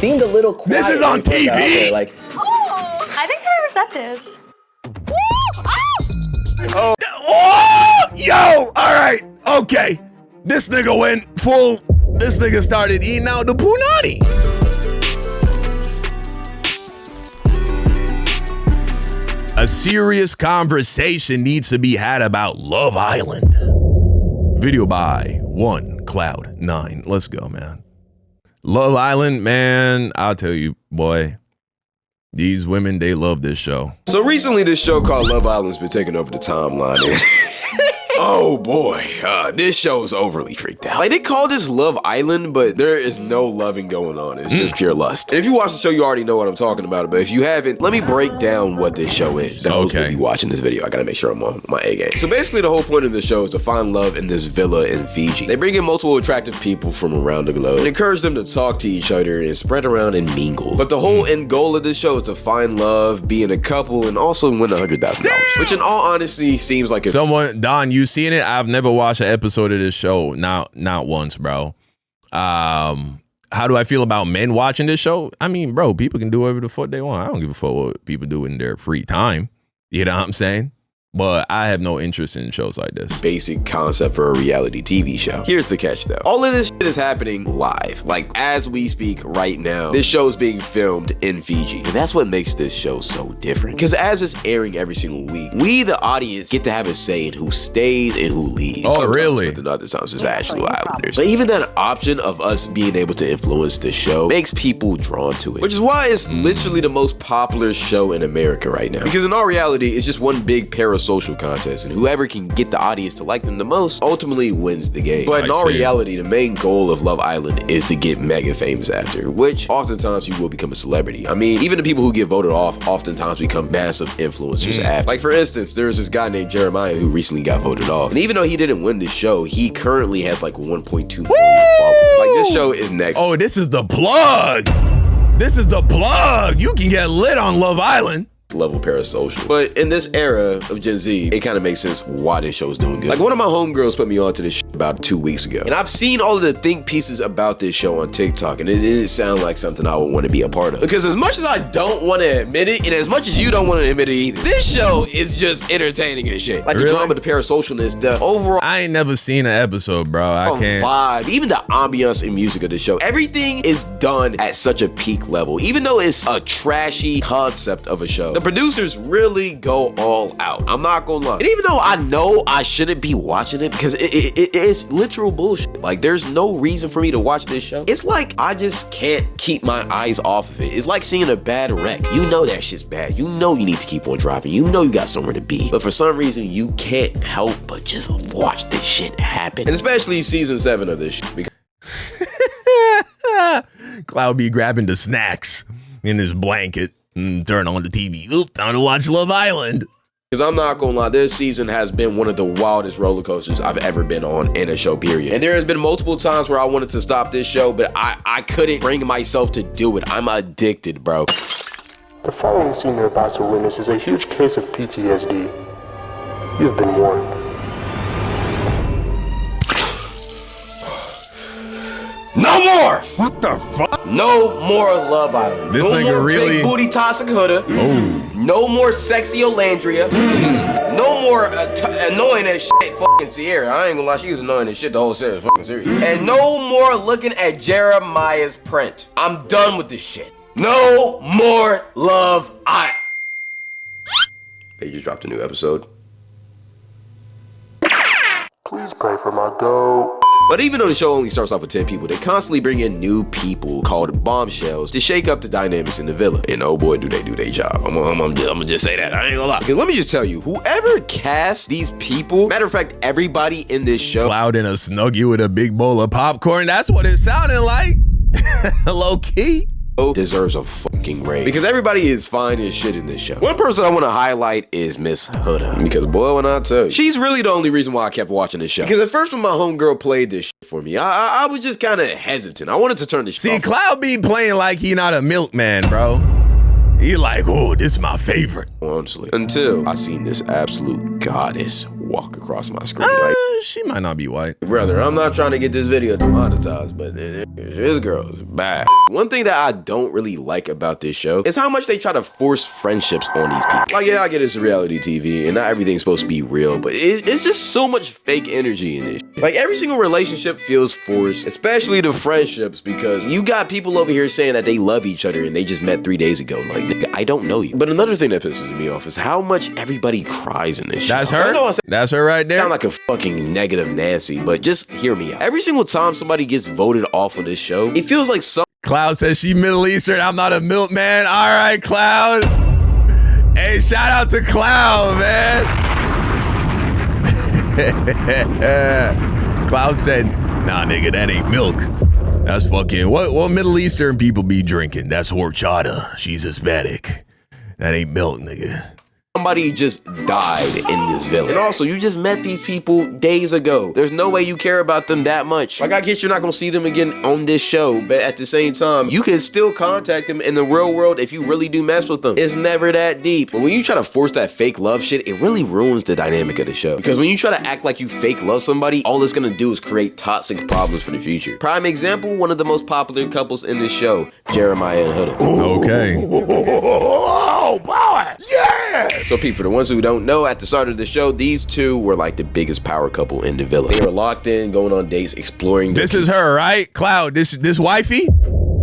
seemed a little quiet. This is on TV. Like, I think they're receptive. Oh, yo, all right, okay. This nigga went full. This nigga started eating out the punani. A serious conversation needs to be had about Love Island. Video by Cloud9. Let's go, man. Love Island, man, I'll tell you, boy. These women, they love this show. So recently, this show called Love Island's been taking over the timeline. Oh boy, this show is overly freaked out. Like, they call this Love Island, but there is no loving going on. It's just pure lust. And if you watch the show, you already know what I'm talking about. But if you haven't, let me break down what this show is. Those will be watching this video. I gotta make sure I'm on my A game. So basically, the whole point of the show is to find love in this villa in Fiji. They bring in multiple attractive people from around the globe and encourage them to talk to each other and spread around and mingle. But the whole end goal of this show is to find love, be in a couple, and also win $100,000. Which, in all honesty, seems like someone, Don, you seen it? I've never watched an episode of this show. Not once, bro. How do I feel about men watching this show? I mean, bro, people can do whatever the fuck they want. I don't give a fuck what people do in their free time. You know what I'm saying? But I have no interest in shows like this. Basic concept for a reality TV show. Here's the catch though. All of this shit is happening live. Like, as we speak right now, this show is being filmed in Fiji. And that's what makes this show so different. Because as it's airing every single week, we, the audience, get to have a say in who stays and who leaves. Oh, really? But other times it's actually Islanders. But even that option of us being able to influence the show makes people drawn to it. Which is why it's literally the most popular show in America right now. Because in all reality, it's just one big parasocial contest, and whoever can get the audience to like them the most ultimately wins the game. But in all reality, the main goal of Love Island is to get mega famous after, which oftentimes you will become a celebrity. I mean, even the people who get voted off oftentimes become massive influencers after. Like, for instance, there's this guy named Jeremiah who recently got voted off. And even though he didn't win this show, he currently has like 1.2 million followers. Like, this show is next. Oh, this is the plug. This is the plug. You can get lit on Love Island. Level parasocial. But in this era of Gen Z, it kind of makes sense why this show is doing good. Like, one of my homegirls put me onto this shit about 2 weeks ago. And I've seen all of the think pieces about this show on TikTok, and it didn't sound like something I would want to be a part of. Because as much as I don't want to admit it, and as much as you don't want to admit it either, this show is just entertaining and shit. Like, the drama, the parasocialness, the overall... I ain't never seen an episode, bro. I can't... vibe, even the ambiance and music of the show. Everything is done at such a peak level. Even though it's a trashy concept of a show, the producers really go all out. I'm not gonna lie. And even though I know I shouldn't be watching it because it is literal bullshit. Like, there's no reason for me to watch this show. It's like I just can't keep my eyes off of it. It's like seeing a bad wreck. You know that shit's bad. You know you need to keep on driving. You know you got somewhere to be. But for some reason, you can't help but just watch this shit happen. And especially season 7 of this shit. Because Cloud be grabbing the snacks in his blanket and turn on the TV. Oop, time to watch Love Island. Because I'm not gonna lie, this season has been one of the wildest roller coasters I've ever been on in a show, period. And there has been multiple times where I wanted to stop this show, but I couldn't bring myself to do it. I'm addicted, bro. The following scene you're about to witness is a huge case of PTSD. You've been warned. No more! What the fuck? No more Love Island. This no nigga more really... big booty toxic Huda. No more sexy Olandria. No more annoying as shit fucking Sierra. I ain't gonna lie, she was annoying as shit the whole series, fucking series. And no more looking at Jeremiah's print. I'm done with this shit. No more Love Island. They just dropped a new episode. Please pray for my dough. But even though the show only starts off with 10 people, they constantly bring in new people called bombshells to shake up the dynamics in the villa. And oh boy, do they do their job. I'm gonna just say that. I ain't gonna lie. Because let me just tell you, whoever cast these people, matter of fact, everybody in this show. Cloud in a Snuggie with a big bowl of popcorn. That's what it sounded like. Low key. Deserves a fucking raise. Because everybody is fine as shit in this show. One person I want to highlight is Miss Huda. Because boy, when I tell you, she's really the only reason why I kept watching this show. Because at first when my homegirl played this shit for me, I was just kind of hesitant. I wanted to turn this shit off. See, Cloud be playing like he not a milkman, bro. He like, oh, this is my favorite. Honestly. Until I seen this absolute goddess walk across my screen. Like, She might not be white. Brother, I'm not trying to get this video demonetized, but this girl is bad. One thing that I don't really like about this show is how much they try to force friendships on these people. Like, yeah, I get it's reality TV and not everything's supposed to be real, but it's just so much fake energy in this. Like, every single relationship feels forced, especially the friendships, because you got people over here saying that they love each other and they just met 3 days ago. Like, nigga, I don't know you. But another thing that pisses me off is how much everybody cries in this show. That's her? That's her right there? I sound like a fucking negative Nancy, but just hear me out. Every single time somebody gets voted off on this show, it feels like some Cloud says she Middle Eastern. I'm not a milkman. All right, Cloud. Hey, shout out to Cloud, man. Cloud said, nah, nigga, that ain't milk. That's fucking, what Middle Eastern people be drinking? That's horchata. She's Hispanic. That ain't milk, nigga. Somebody just died in this village. And also, you just met these people days ago. There's no way you care about them that much. Like, I guess you're not gonna see them again on this show, but at the same time, you can still contact them in the real world if you really do mess with them. It's never that deep. But when you try to force that fake love shit, it really ruins the dynamic of the show. Because when you try to act like you fake love somebody, all it's gonna do is create toxic problems for the future. Prime example, one of the most popular couples in this show, Jeremiah and Huda. Okay. Oh, boy! Yeah! So, Pete, for the ones who don't know, at the start of the show, these two were like the biggest power couple in the village. They were locked in, going on dates, exploring. This is her, right? Cloud, this wifey?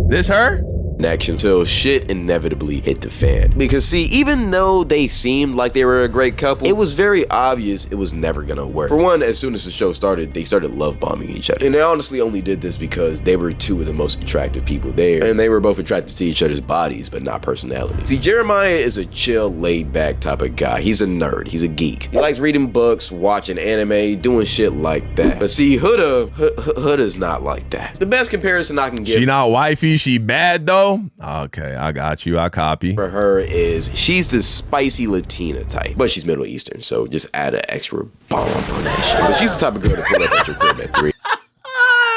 This her? Action till shit inevitably hit the fan. Because see, even though they seemed like they were a great couple, it was very obvious it was never gonna work. For one, as soon as the show started, they started love bombing each other. And they honestly only did this because they were two of the most attractive people there. And they were both attracted to each other's bodies, but not personalities. See, Jeremiah is a chill, laid back type of guy. He's a nerd, he's a geek. He likes reading books, watching anime, doing shit like that. But see, Huda's not like that. The best comparison I can give. She not wifey, she bad though? Okay, I got you. I copy. For her is she's the spicy Latina type, but she's Middle Eastern, so just add an extra bomb on that shit. But she's the type of girl to pull up at your crib at 3.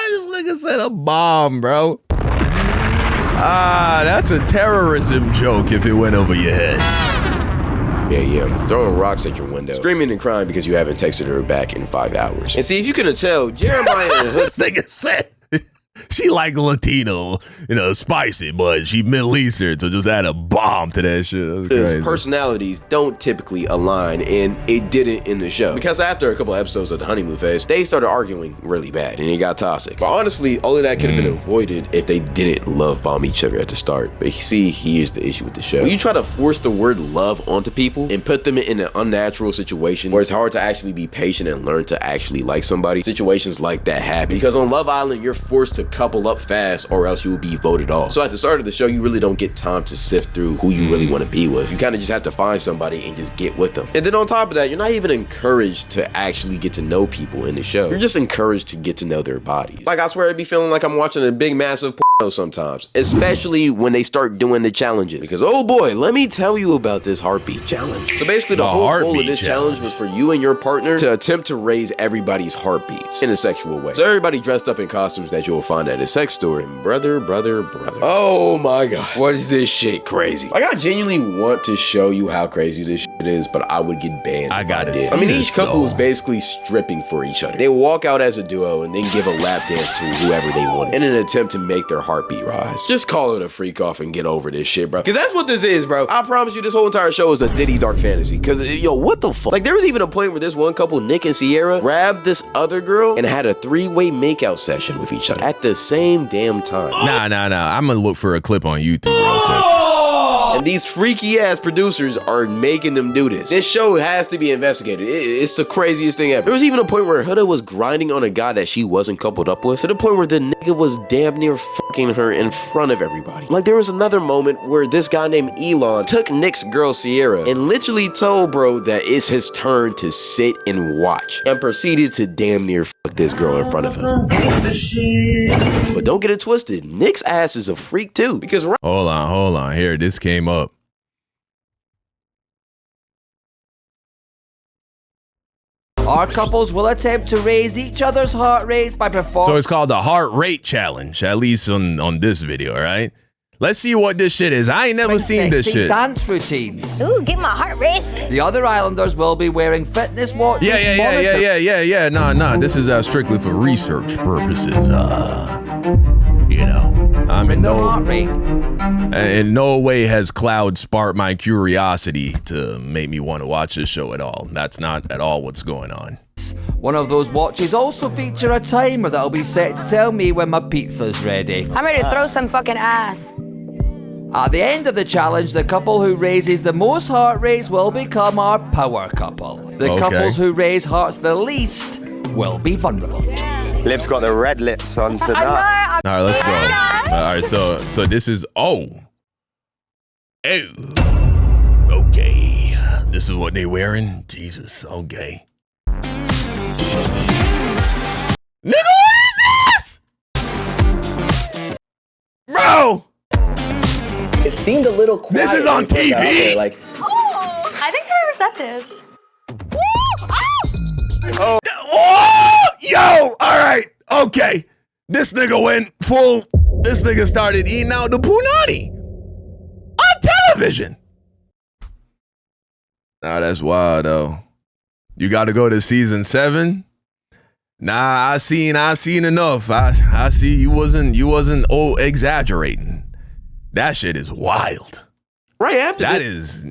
This nigga said a bomb, bro. That's a terrorism joke if it went over your head. Yeah, throwing rocks at your window, screaming and crying because you haven't texted her back in 5 hours. And see, if you couldn't tell, Jeremiah and Huda. This nigga said she like Latino, spicy, but she Middle Eastern, so just add a bomb to that shit. His personalities don't typically align, and it didn't in the show. Because after a couple episodes of the honeymoon phase, they started arguing really bad, and it got toxic. But honestly, all of that could have been avoided if they didn't love bomb each other at the start. But see, here's the issue with the show. When you try to force the word love onto people and put them in an unnatural situation where it's hard to actually be patient and learn to actually like somebody, situations like that happen. Because on Love Island, you're forced to couple up fast or else you will be voted off. So at the start of the show, you really don't get time to sift through who you really want to be with. You kind of just have to find somebody and just get with them. And then on top of that, you're not even encouraged to actually get to know people in the show. You're just encouraged to get to know their bodies. Like, I swear I'd be feeling like I'm watching a big massive porno sometimes, especially when they start doing the challenges. Because oh boy, let me tell you about this heartbeat challenge. So basically the whole goal of this challenge was for you and your partner to attempt to raise everybody's heartbeats in a sexual way. So everybody dressed up in costumes that you'll find at a sex store, and brother. Oh my god, what is this shit crazy? Like, I genuinely want to show you how crazy this shit is, but I would get banned. I gotta see. I mean, each couple is basically stripping for each other. They walk out as a duo and then give a lap dance to whoever they want in an attempt to make their heartbeat rise. Just call it a freak off and get over this shit, bro. Because that's what this is, bro. I promise you, this whole entire show is a Diddy dark fantasy. Because, yo, what the fuck? Like, there was even a point where this one couple, Nick and Sierra, grabbed this other girl and had a 3-way makeout session with each other at the same damn time. Nah. I'm gonna look for a clip on YouTube real quick. And these freaky ass producers are making them do this. This show has to be investigated. It's the craziest thing ever. There was even a point where Huda was grinding on a guy that she wasn't coupled up with, to the point where the nigga was damn near fucking her in front of everybody. Like, there was another moment where this guy named Elon took Nick's girl Sierra and literally told bro that it's his turn to sit and watch, and proceeded to damn near fuck this girl in front of him. But don't get it twisted, Nick's ass is a freak too, because Hold on. Here, this came up. Our couples will attempt to raise each other's heart rates by performing. So it's called the heart rate challenge, at least on this video, right? Let's see what this shit is. I ain't never seen this Sexy shit. dance routines. Ooh, get my heart racing. The other islanders will be wearing fitness watches. Yeah. Nah. This is strictly for research purposes. You know, I'm in Their heart rate. no way has Cloud sparked my curiosity to make me want to watch this show at all. That's not at all what's going on. One of those watches also feature a timer that'll be set to tell me when my pizza's ready. I'm ready to throw some fucking ass. At the end of the challenge, the couple who raises the most heart rates will become our power couple. The Okay. couples who raise hearts the least will be vulnerable. Liv's got the red lips on tonight. All right, let's go. All right, so this is okay. This is what they wearing. Jesus, okay. Nigga, what is this? Bro, It seemed a little quiet. this is on when we put it out TV. there, like, I think I receptive. Oh, yo, all right, okay. This nigga went full. This nigga started eating out the punani on television. Nah, that's wild though. You got to go to season 7. Nah, I seen enough. I see you wasn't exaggerating. That shit is wild. Right after That is,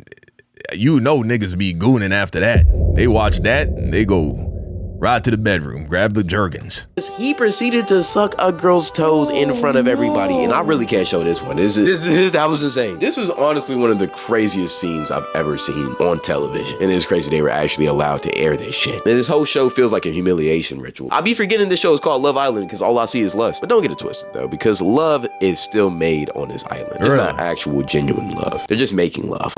niggas be gooning after that. They watch that and they go right to the bedroom, grab the Jergens. he proceeded to suck a girl's toes in front of everybody, and I really can't show this one. That was insane. This was honestly one of the craziest scenes I've ever seen on television, and it's crazy they were actually allowed to air this shit. And this whole show feels like a humiliation ritual. I be forgetting this show is called Love Island because all I see is lust. But don't get it twisted though, because love is still made on this island. It's Really? not actual genuine love. They're just making love.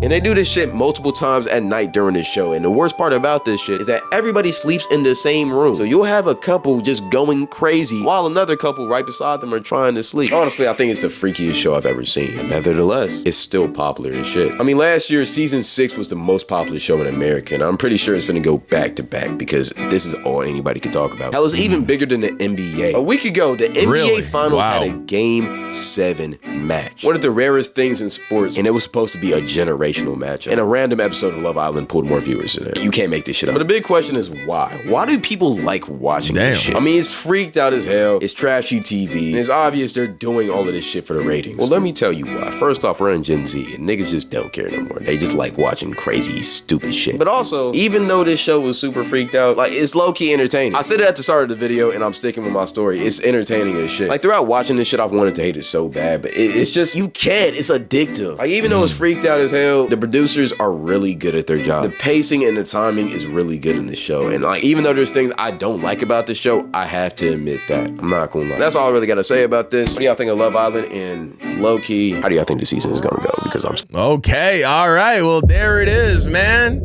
And they do this shit multiple times at night during this show. And the worst part about this shit is that everybody sleeps in the same room. So you'll have a couple just going crazy while another couple right beside them are trying to sleep. Honestly, I think it's the freakiest show I've ever seen. And nevertheless, it's still popular as shit. I mean, last year, season 6 was the most popular show in America. And I'm pretty sure it's gonna go back to back because this is all anybody can talk about. Hell, it's even bigger than the NBA. A week ago, the NBA Really? Finals Wow. had a Game 7 match. One of the rarest things in sports, and it was supposed to be a generational matchup. And a random episode of Love Island pulled more viewers than it. You can't make this shit up. But the big question is why? Why do people like watching Damn. this shit? I mean, it's freaked out as hell. It's trashy TV. And it's obvious they're doing all of this shit for the ratings. Well, let me tell you why. First off, we're in Gen Z, and niggas just don't care no more. They just like watching crazy, stupid shit. But also, even though this show was super freaked out, like, it's low-key entertaining. I said it at the start of the video, and I'm sticking with my story. It's entertaining as shit. Like, throughout watching this shit, I've wanted to hate it so bad, but it's just, you can't. It's addictive. Like, even though it's freaked out as hell, the producers are really good at their job. The pacing and the timing is really good in this show. And like, even though there's things I don't like about this show, I have to admit that. I'm not gonna lie. That's all I really gotta say about this. What do y'all think of Love Island? And low-key, how do y'all think the season is gonna go? Because I'm Okay, all right. Well, there it is, man.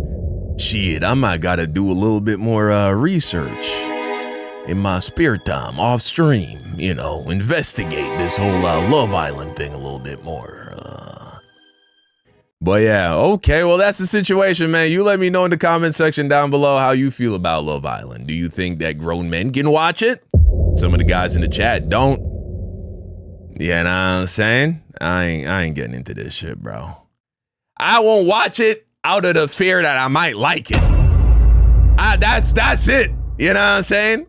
Shit, I might gotta do a little bit more research in my spare time, off stream. Investigate this whole Love Island thing a little bit more. But yeah, okay. Well, that's the situation, man. You let me know in the comment section down below how you feel about Love Island. Do you think that grown men can watch it? Some of the guys in the chat don't. Yeah, know what I'm saying? I ain't getting into this shit, bro. I won't watch it out of the fear that I might like it. That's it. You know what I'm saying?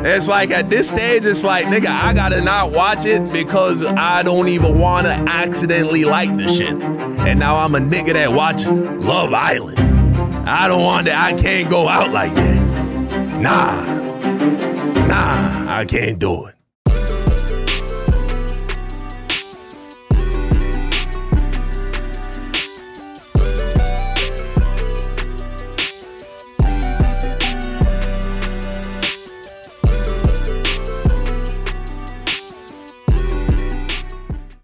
It's like at this stage, it's like, nigga, I gotta not watch it because I don't even wanna accidentally like the shit. And now I'm a nigga that watch Love Island. I can't go out like that. Nah, I can't do it.